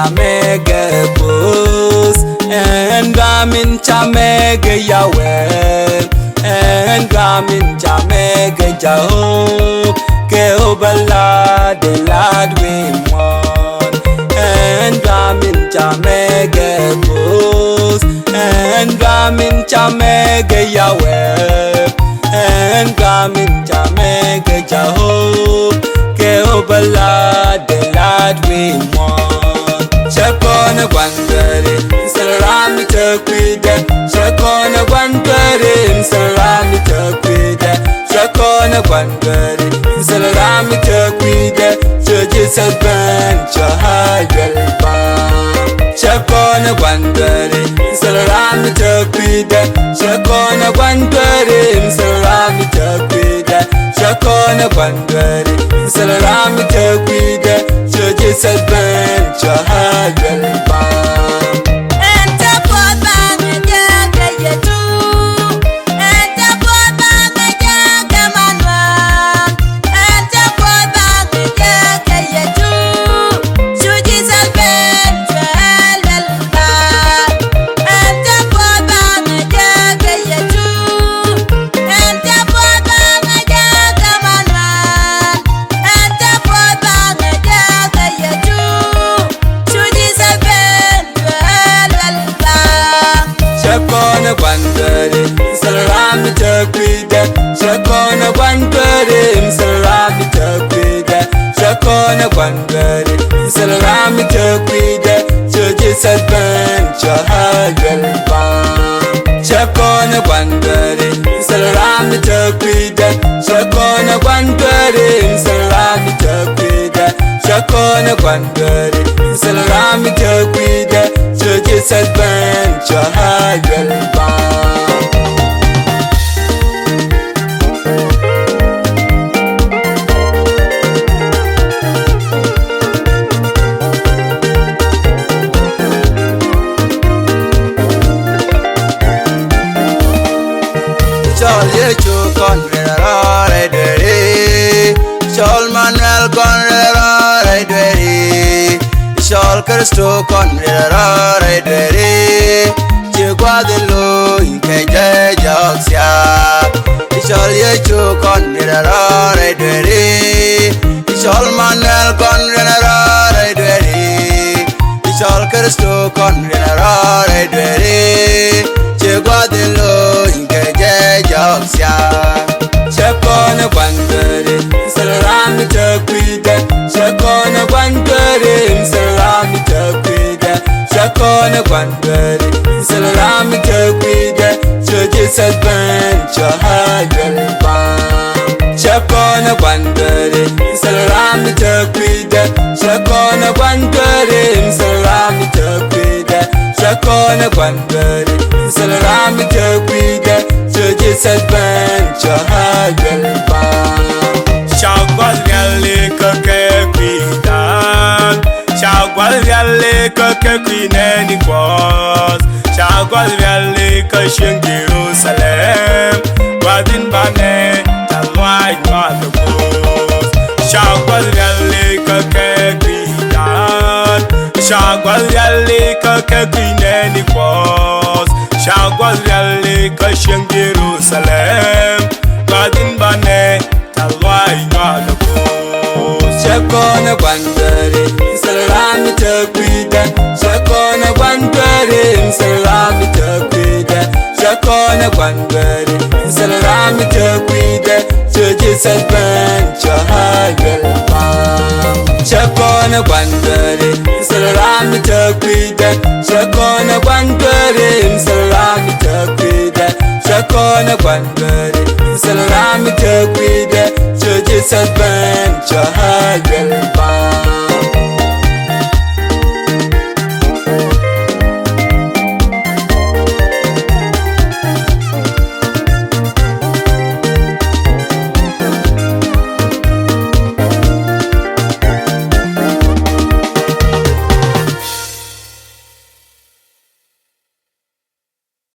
camɛk kuoth, and camɛk yahweh, and camɛk Jehovah, Keobala the lad we want, and camɛk kuoth, and camɛk yahweh, and camɛk Jehovah, Keobala the lad we want. Shakona gwandere, salami takwide. Shakona gwandere, salami takwide. Shakona gwandere, salami takwide. Churches advance, chahayelba. Shakona gwandere, salami takwide. Shakona gwandere, salami takwide. Shakona gwandere, salami takwide. Churches advance, chahayelba. Shakona gwandere, salami takwide. Shakona gwandere, salami takwide. Shakona gwandere, salami takwide. Churches advance, chahayelba. Shakona gwandere, salami takwide. Shakona gwandere, salami takwide. Shakona gwandere, salami takwide. Churches advance, chahayelba. Chol yechu konrera redere, chol Manuel konrera redere, chol Kristo konrera redere, chigwadelo inkeje joxia. Chol yechu konrera redere, chol Manuel konrera redere, chol Kristo konrera redere, chigwadelo inkeje joxia. Shakona gwandere, salami takwide. Shakona gwandere, salami takwide. Shakona gwandere, salami takwide. Churches advance, chahayelba. Shakona gwandere, salami takwide. Shakona gwandere, salami takwide. Shakona gwandere, salami takwide. Churches advance, chahayelba. Shagwal yalle kake kwidan, shagwal yalle kake kwineni kuoth, shagwal yalle kashing Jerusalem, wadin bane talwai nwake kuoth. Shagwal yalle kake kwidan, shagwal yalle kake kwineni kuoth, shagwal yalle kashing Jerusalem, wadin bane talwai nwake kuoth. Shakona gwandere, salami takwide. Shakona gwandere, salami takwide. Shakona gwandere, salami takwide. Churches advance, chahayelba. Shakona gwandere, salami takwide. Shakona gwandere, salami takwide. Shakona gwandere, salami takwide. Churches advance, chahayelba.